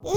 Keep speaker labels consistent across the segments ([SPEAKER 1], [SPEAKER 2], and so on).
[SPEAKER 1] What's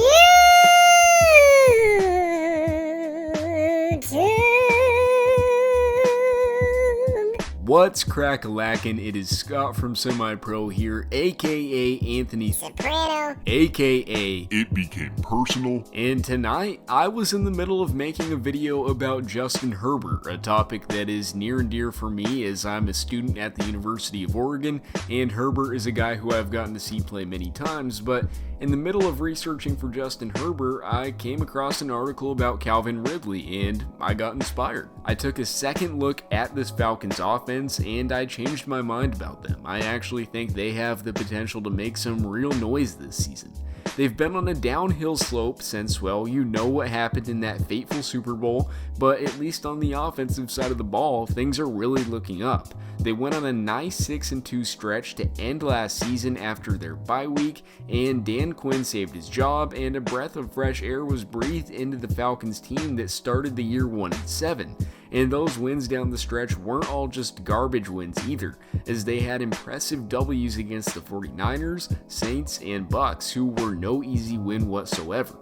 [SPEAKER 1] crack-a-lackin'? It is Scott from SemiPro here, aka Anthony
[SPEAKER 2] Soprano,
[SPEAKER 1] aka
[SPEAKER 3] It became personal.
[SPEAKER 1] And tonight, I was in the middle of making a video about Justin Herbert, a topic that is near and dear for me as I'm a student at the University of Oregon, and Herbert is a guy who I've gotten to see play many times, but in the middle of researching for Justin Herbert, I came across an article about Calvin Ridley, and I got inspired. I took a second look at this Falcons offense, and I changed my mind about them. I actually think they have the potential to make some real noise this season. They've been on a downhill slope since, well, you know what happened in that fateful Super Bowl, but at least on the offensive side of the ball, things are really looking up. They went on a nice 6-2 stretch to end last season after their bye week, and Dan Quinn saved his job, and a breath of fresh air was breathed into the Falcons team that started the year 1-7. And those wins down the stretch weren't all just garbage wins either, as they had impressive W's against the 49ers, Saints, and Bucks, who were no easy win whatsoever.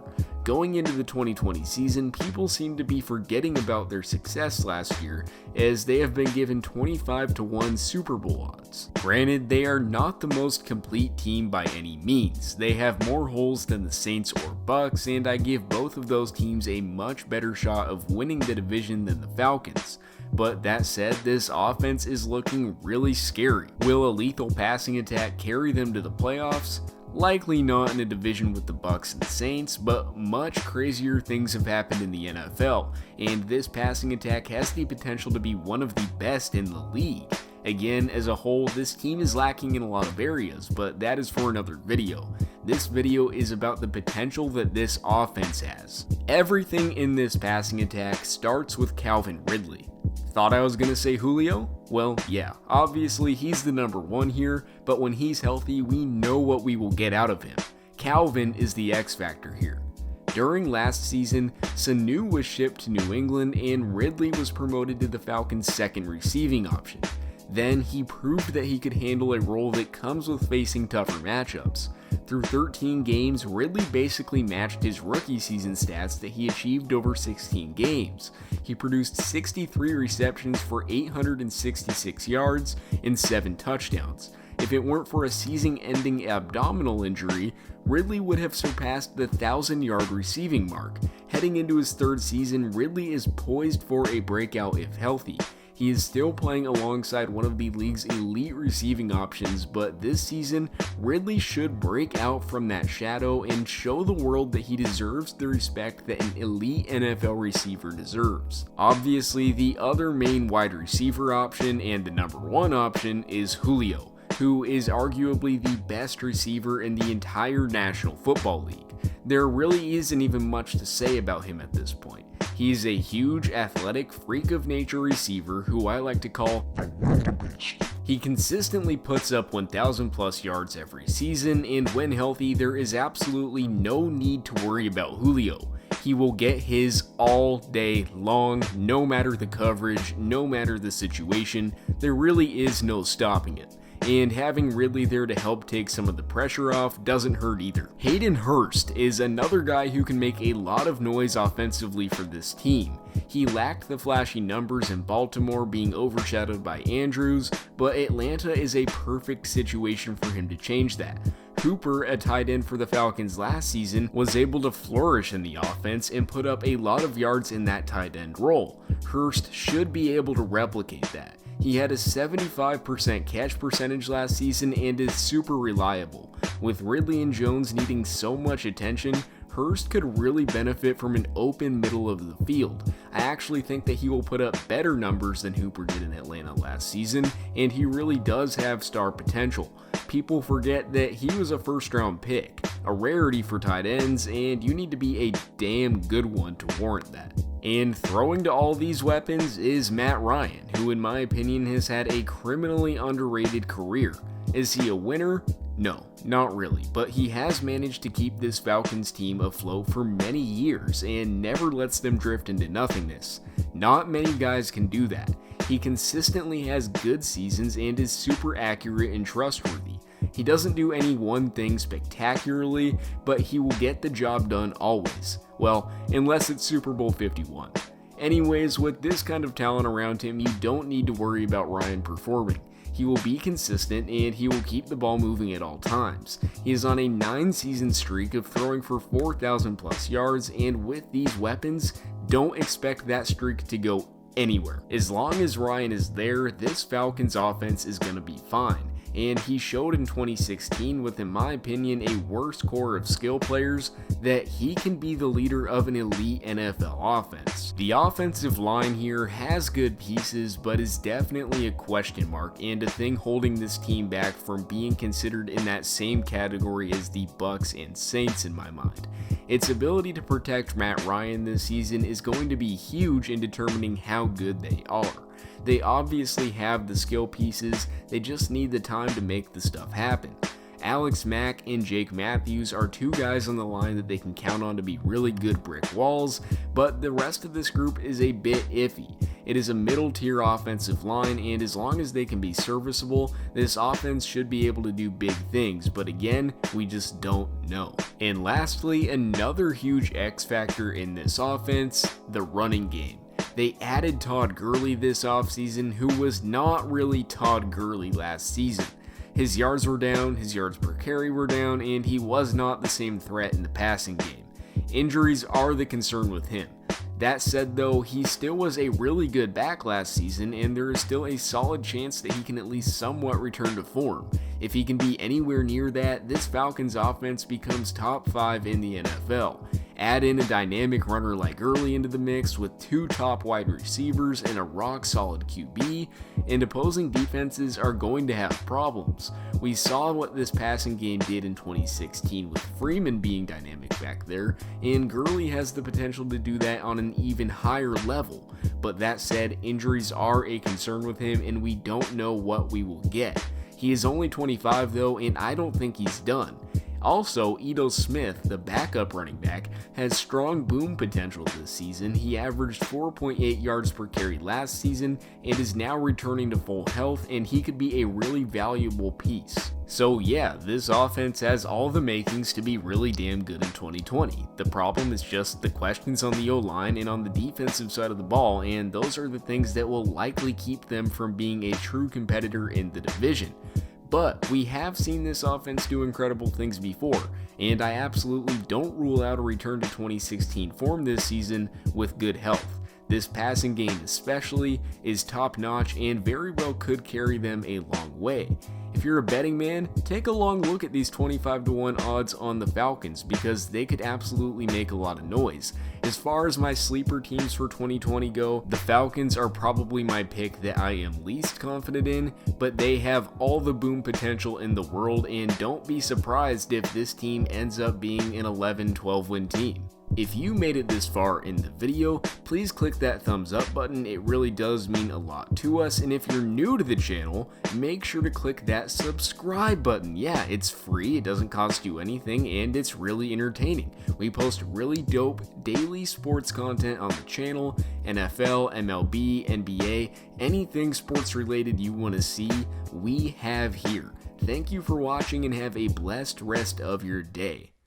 [SPEAKER 1] Going into the 2020 season, people seem to be forgetting about their success last year, as they have been given 25-1 Super Bowl odds. Granted, they are not the most complete team by any means. They have more holes than the Saints or Bucks, and I give both of those teams a much better shot of winning the division than the Falcons. But that said, this offense is looking really scary. Will a lethal passing attack carry them to the playoffs? Likely not in a division with the Bucks and Saints, but much crazier things have happened in the NFL, and this passing attack has the potential to be one of the best in the league. Again, as a whole, this team is lacking in a lot of areas, but that is for another video. This video is about the potential that this offense has. Everything in this passing attack starts with Calvin Ridley. Thought I was gonna say Julio? Well, yeah, obviously he's the number one here, but when he's healthy, we know what we will get out of him. Calvin is the X factor here. During last season, Sanu was shipped to New England and Ridley was promoted to the Falcons' second receiving option. Then he proved that he could handle a role that comes with facing tougher matchups. Through 13 games, Ridley basically matched his rookie season stats that he achieved over 16 games. He produced 63 receptions for 866 yards and 7 touchdowns. If it weren't for a season-ending abdominal injury, Ridley would have surpassed the 1,000-yard receiving mark. Heading into his third season, Ridley is poised for a breakout if healthy. He is still playing alongside one of the league's elite receiving options, but this season, Ridley should break out from that shadow and show the world that he deserves the respect that an elite NFL receiver deserves. Obviously, the other main wide receiver option and the number one option is Julio, who is arguably the best receiver in the entire National Football League. There really isn't even much to say about him at this point. He's a huge, athletic, freak of nature receiver who I like to call dopest. He consistently puts up 1,000 plus yards every season, and when healthy, there is absolutely no need to worry about Julio. He will get his all day long, no matter the coverage, no matter the situation. There really is no stopping it. And having Ridley there to help take some of the pressure off doesn't hurt either. Hayden Hurst is another guy who can make a lot of noise offensively for this team. He lacked the flashy numbers in Baltimore, being overshadowed by Andrews, but Atlanta is a perfect situation for him to change that. Cooper, a tight end for the Falcons last season, was able to flourish in the offense and put up a lot of yards in that tight end role. Hurst should be able to replicate that. He had a 75% catch percentage last season and is super reliable. With Ridley and Jones needing so much attention, Hurst could really benefit from an open middle of the field. I actually think that he will put up better numbers than Hooper did in Atlanta last season, and he really does have star potential. People forget that he was a first-round pick, a rarity for tight ends, and you need to be a damn good one to warrant that. And throwing to all these weapons is Matt Ryan, who in my opinion has had a criminally underrated career. Is he a winner? No, not really, but he has managed to keep this Falcons team afloat for many years and never lets them drift into nothingness. Not many guys can do that. He consistently has good seasons and is super accurate and trustworthy. He doesn't do any one thing spectacularly, but he will get the job done always. Well, unless it's Super Bowl 51. Anyways, with this kind of talent around him, you don't need to worry about Ryan performing. He will be consistent and he will keep the ball moving at all times. He is on a 9-season streak of throwing for 4,000 plus yards, and with these weapons, don't expect that streak to go anywhere. As long as Ryan is there, this Falcons offense is going to be fine. And he showed in 2016 with, in my opinion, a worse core of skill players that he can be the leader of an elite NFL offense. The offensive line here has good pieces, but is definitely a question mark and a thing holding this team back from being considered in that same category as the Bucks and Saints in my mind. Its ability to protect Matt Ryan this season is going to be huge in determining how good they are. They obviously have the skill pieces, they just need the time to make the stuff happen. Alex Mack and Jake Matthews are two guys on the line that they can count on to be really good brick walls, but the rest of this group is a bit iffy. It is a middle tier offensive line, and as long as they can be serviceable, this offense should be able to do big things, but again, we just don't know. And lastly, another huge X factor in this offense, the running game. They added Todd Gurley this offseason, who was not really Todd Gurley last season. His yards were down, his yards per carry were down, and he was not the same threat in the passing game. Injuries are the concern with him. That said though, he still was a really good back last season, and there is still a solid chance that he can at least somewhat return to form. If he can be anywhere near that, this Falcons offense becomes top 5 in the NFL. Add in a dynamic runner like Gurley into the mix with 2 top wide receivers and a rock-solid QB, and opposing defenses are going to have problems. We saw what this passing game did in 2016 with Freeman being dynamic back there, and Gurley has the potential to do that on an even higher level. But that said, injuries are a concern with him, and we don't know what we will get. He is only 25 though, and I don't think he's done. Also, Ito Smith, the backup running back, has strong boom potential this season. He averaged 4.8 yards per carry last season and is now returning to full health, and he could be a really valuable piece. So yeah, this offense has all the makings to be really damn good in 2020. The problem is just the questions on the O-line and on the defensive side of the ball, and those are the things that will likely keep them from being a true competitor in the division. But we have seen this offense do incredible things before, and I absolutely don't rule out a return to 2016 form this season with good health. This passing game especially is top notch and very well could carry them a long way. If you're a betting man, take a long look at these 25-1 odds on the Falcons because they could absolutely make a lot of noise. As far as my sleeper teams for 2020 go, the Falcons are probably my pick that I am least confident in, but they have all the boom potential in the world, and don't be surprised if this team ends up being an 11-12 win team. If you made it this far in the video, please click that thumbs up button, it really does mean a lot to us, and if you're new to the channel, make sure to click that subscribe button. Yeah, it's free, it doesn't cost you anything, and it's really entertaining. We post really dope daily sports content on the channel, NFL, MLB, NBA, anything sports related you want to see, we have here. Thank you for watching and have a blessed rest of your day.